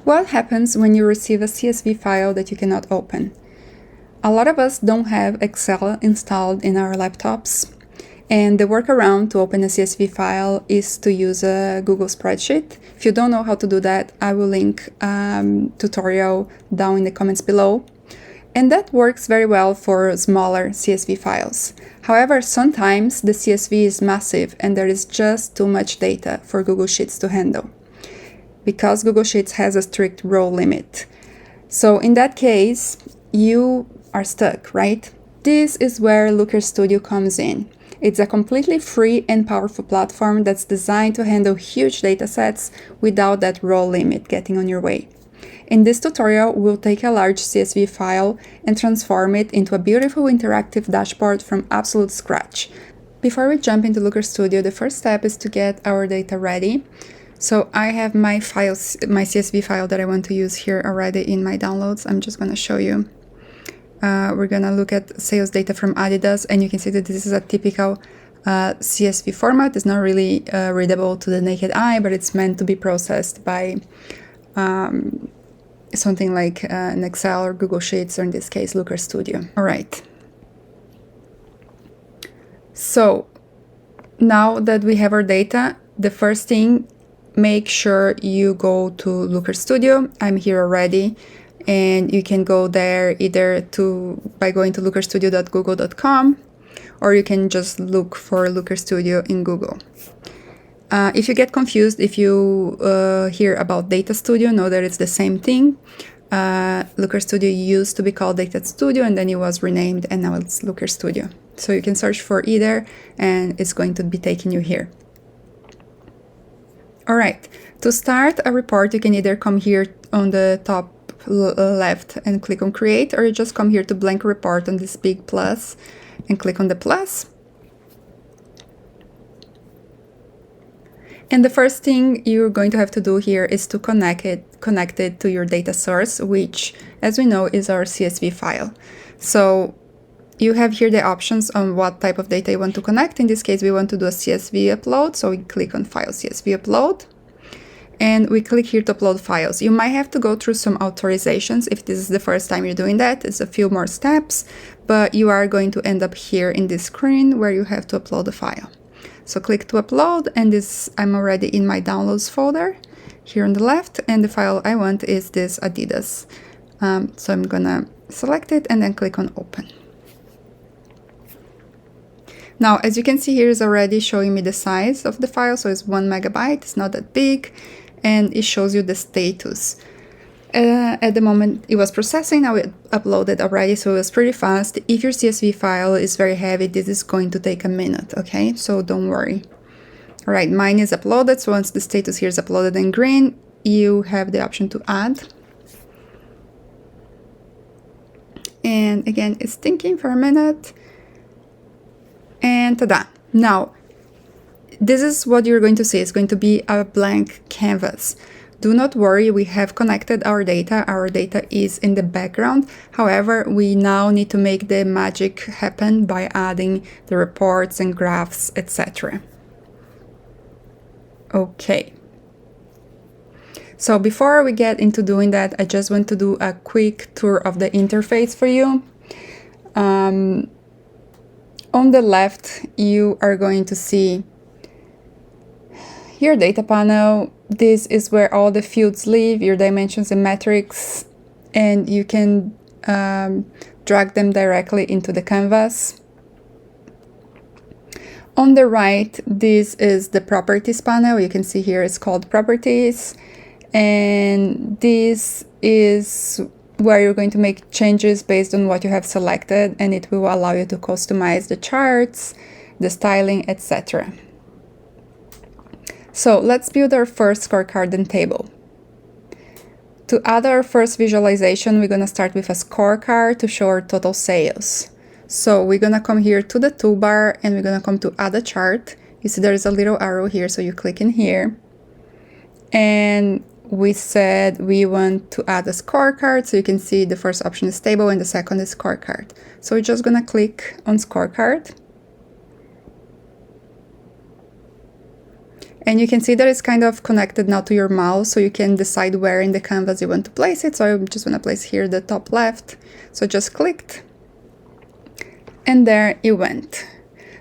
What happens when you receive a CSV file that you cannot open? A lot of us don't have Excel installed in our laptops, and the workaround to open a CSV file is to use a Google spreadsheet. If you don't know how to do that, I will link tutorial down in the comments below. And that works very well for smaller CSV files. However, sometimes the CSV is massive and there is just too much data for Google Sheets to handle, because Google Sheets has a strict row limit. So in that case, you are stuck, right? This is where Looker Studio comes in. It's a completely free and powerful platform that's designed to handle huge datasets without that row limit getting on your way. In this tutorial, we'll take a large CSV file and transform it into a beautiful interactive dashboard from absolute scratch. Before we jump into Looker Studio, the first step is to get our data ready. So I have my CSV file that I want to use here already in my downloads. I'm just going to show you. We're going to look at sales data from Adidas, and you can see that this is a typical CSV format. It's not really readable to the naked eye, but it's meant to be processed by something like an Excel or Google Sheets, or in this case, Looker Studio. All right. So now that we have our data, the first thing, make sure you go to Looker Studio. I'm here already, and you can go there either by going to lookerstudio.google.com, or you can just look for Looker Studio in Google. If you get confused, if you hear about Data Studio, know that it's the same thing. Looker Studio used to be called Data Studio, and then it was renamed, and now it's Looker Studio. So you can search for either, and it's going to be taking you here. All right, to start a report, you can either come here on the top left and click on Create, or you just come here to Blank Report on this big plus and click on the plus. And the first thing you're going to have to do here is to connect it to your data source, which, as we know, is our CSV file. So you have here the options on what type of data you want to connect. In this case, we want to do a CSV upload, so we click on File, CSV Upload, and we click here to upload files. You might have to go through some authorizations if this is the first time you're doing that. It's a few more steps, but you are going to end up here in this screen where you have to upload the file. So click to upload, and I'm already in my downloads folder here on the left, and the file I want is this Adidas. So I'm gonna select it and then click on open. Now, as you can see here, is already showing me the size of the file, so it's 1 megabyte, it's not that big, and it shows you the status. At the moment it was processing, now it uploaded already, so it was pretty fast. If your CSV file is very heavy, this is going to take a minute, okay? So don't worry. All right, mine is uploaded, so once the status here is uploaded in green, you have the option to add. And again, it's thinking for a minute. And ta-da! Now, this is what you're going to see. It's going to be a blank canvas. Do not worry, we have connected our data. Our data is in the background. However, we now need to make the magic happen by adding the reports and graphs, etc. Okay. So before we get into doing that, I just want to do a quick tour of the interface for you. On the left, you are going to see your data panel. This is where all the fields live, your dimensions and metrics, and you can drag them directly into the canvas. On the right, this is the properties panel. You can see here it's called properties, and this is where you're going to make changes based on what you have selected, and it will allow you to customize the charts, the styling, etc. So let's build our first scorecard and table. To add our first visualization, we're going to start with a scorecard to show our total sales. So we're going to come here to the toolbar, and we're going to come to add a chart. You see there is a little arrow here, so you click in here. And we said we want to add a scorecard, so you can see the first option is table and the second is scorecard. So we're just gonna click on scorecard. And you can see that it's kind of connected now to your mouse, so you can decide where in the canvas you want to place it. So I just want to place here the top left. So just clicked, and there it went.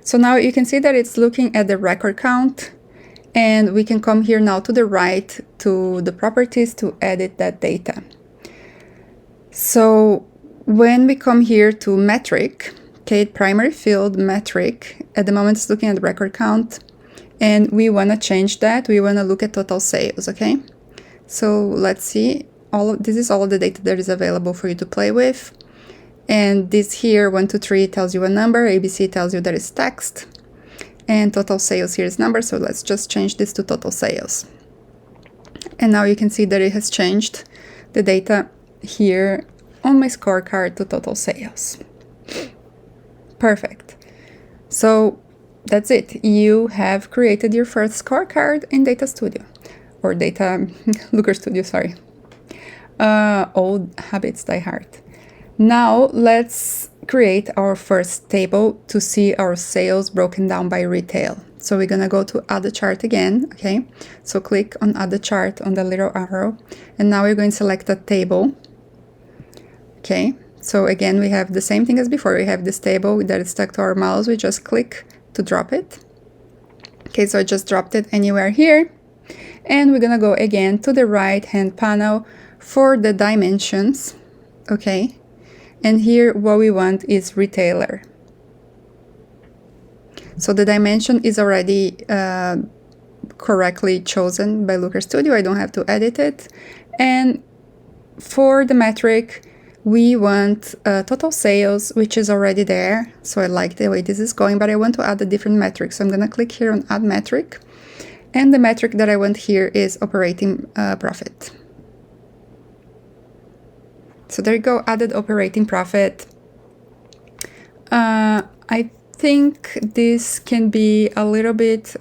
So now you can see that it's looking at the record count, and we can come here now to the right to the properties to edit that data. So when we come here to metric, okay, primary field metric, at the moment it's looking at the record count, and we want to change that. We want to look at total sales, okay? So let's see, this is all of the data that is available for you to play with. And this here, 1, 2, 3, tells you a number, ABC tells you that it's text, and total sales here is number, so let's just change this to total sales. And now you can see that it has changed the data here on my scorecard to total sales. Perfect. So that's it. You have created your first scorecard in Data Studio, or Data Looker Studio, sorry. Old habits die hard. Now let's create our first table to see our sales broken down by retail. So we're gonna go to add a chart again, okay? So click on add a chart on the little arrow, and now we're going to select a table, okay? So again, we have the same thing as before. We have this table that is stuck to our mouse. We just click to drop it. Okay, so I just dropped it anywhere here. And we're gonna go again to the right-hand panel for the dimensions, okay? And here what we want is retailer. So the dimension is already correctly chosen by Looker Studio. I don't have to edit it. And for the metric, we want total sales, which is already there. So I like the way this is going, but I want to add a different metric. So I'm gonna click here on add metric. And the metric that I want here is operating profit. So there you go, added operating profit. I think this can be a little bit,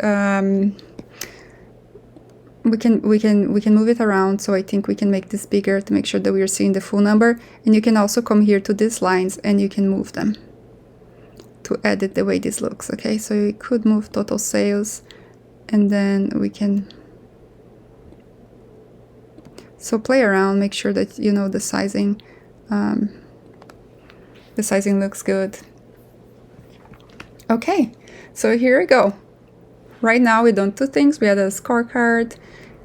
we can move it around, so I think we can make this bigger to make sure that we are seeing the full number. And you can also come here to these lines and you can move them to edit the way this looks, okay? So we could move total sales, and then we can, so play around, make sure that you know the sizing looks good. Okay, so here we go. Right now we done two things. We had a scorecard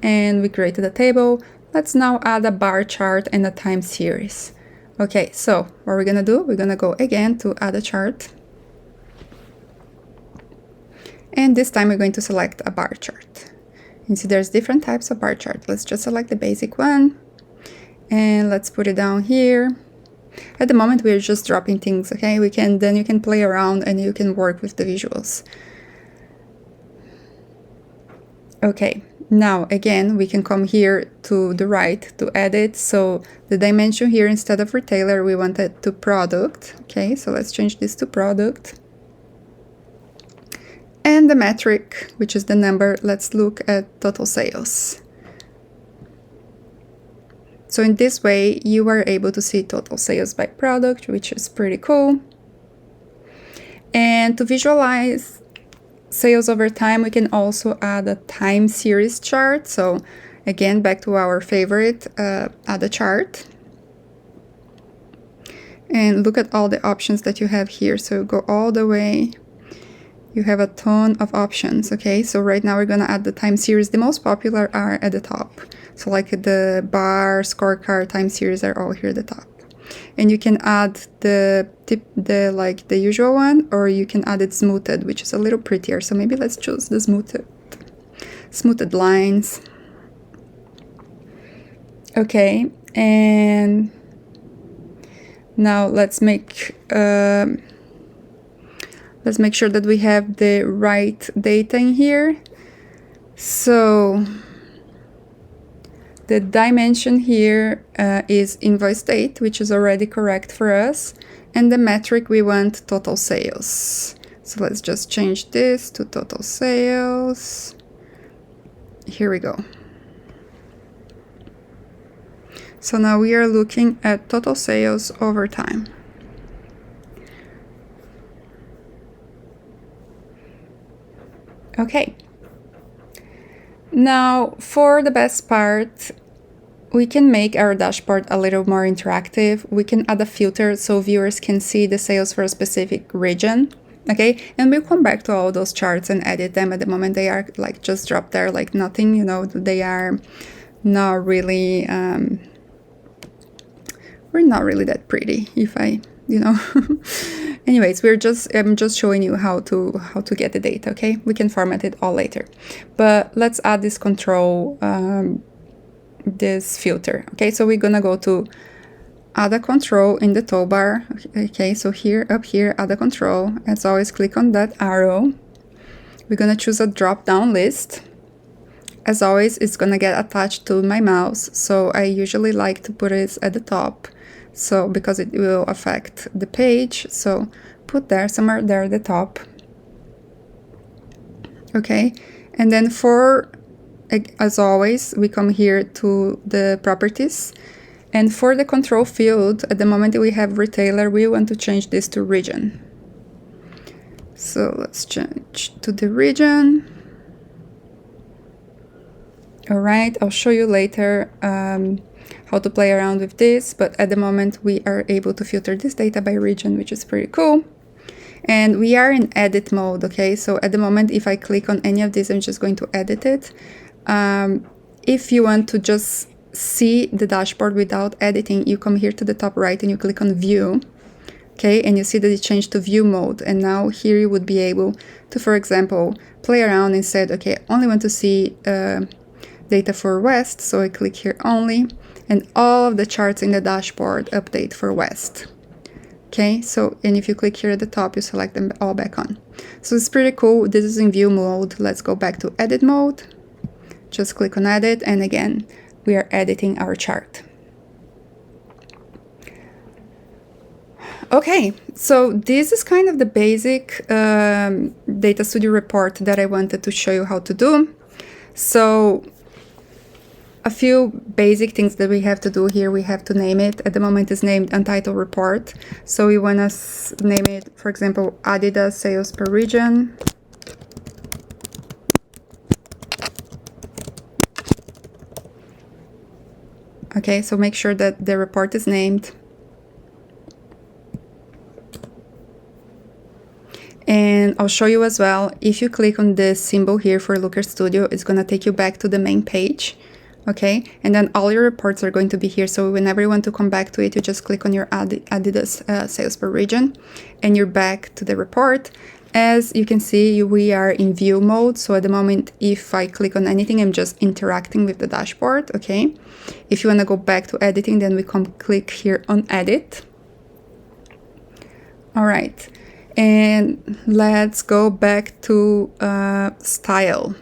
and we created a table. Let's now add a bar chart and a time series. Okay, so what we're gonna do, we're gonna go again to add a chart. And this time we're going to select a bar chart. You see there's different types of bar chart. Let's just select the basic one and let's put it down here. At the moment we're just dropping things, okay? Then you can play around and you can work with the visuals. Okay, now again we can come here to the right to edit. So the dimension here, instead of retailer, we want it to product. Okay, so let's change this to product. And the metric, which is the number, let's look at total sales. So in this way you are able to see total sales by product, which is pretty cool. And to visualize sales over time, we can also add a time series chart. So again, back to our favorite, add a chart. And look at all the options that you have here. So go all the way. You have a ton of options, okay? So right now we're gonna add the time series. The most popular are at the top. So like the bar, scorecard, time series are all here at the top. And you can add the usual one, or you can add it smoothed, which is a little prettier. So maybe let's choose the smoothed lines. Okay, and now let's make sure that we have the right data in here. So the dimension here is invoice date, which is already correct for us. And the metric, we want total sales. So let's just change this to total sales. Here we go. So now we are looking at total sales over time. Okay. Now, for the best part, we can make our dashboard a little more interactive. We can add a filter so viewers can see the sales for a specific region. Okay, and we'll come back to all those charts and edit them. At the moment they are like just dropped there like nothing, you know, they are not really we're not really that pretty, if I, you know. Anyways, I'm just showing you how to get the data. Okay, we can format it all later, but let's add this control, this filter. Okay, so we're gonna go to add a control in the toolbar. Okay, so here, up here, add a control. As always, click on that arrow. We're gonna choose a drop-down list. As always, it's gonna get attached to my mouse, so I usually like to put it at the top, so because it will affect the page. So put there, somewhere there at the top. Okay, and then as always, we come here to the properties. And for the control field, at the moment we have retailer, we want to change this to region. So let's change to the region. All right, I'll show you later how to play around with this, but at the moment we are able to filter this data by region, which is pretty cool. And we are in edit mode, okay? So at the moment, if I click on any of these, I'm just going to edit it. If you want to just see the dashboard without editing, you come here to the top right and you click on view, okay, and you see that it changed to view mode. And now here you would be able to, for example, play around and said, okay, I only want to see data for West, so I click here only, and all of the charts in the dashboard update for West. Okay, so, and if you click here at the top, you select them all back on. So it's pretty cool. This is in view mode. Let's go back to edit mode. Just click on edit, and again, we are editing our chart. Okay, so this is kind of the basic Data Studio report that I wanted to show you how to do. So a few basic things that we have to do here. We have to name it. At the moment it's named Untitled Report. So we want to name it, for example, Adidas sales per region. Okay, so make sure that the report is named. And I'll show you as well, if you click on this symbol here for Looker Studio, it's going to take you back to the main page. Okay, and then all your reports are going to be here. So whenever you want to come back to it, you just click on your Adidas sales per region and you're back to the report. As you can see, we are in view mode. So at the moment, if I click on anything, I'm just interacting with the dashboard. Okay, if you want to go back to editing, then we come click here on edit. All right, and let's go back to style.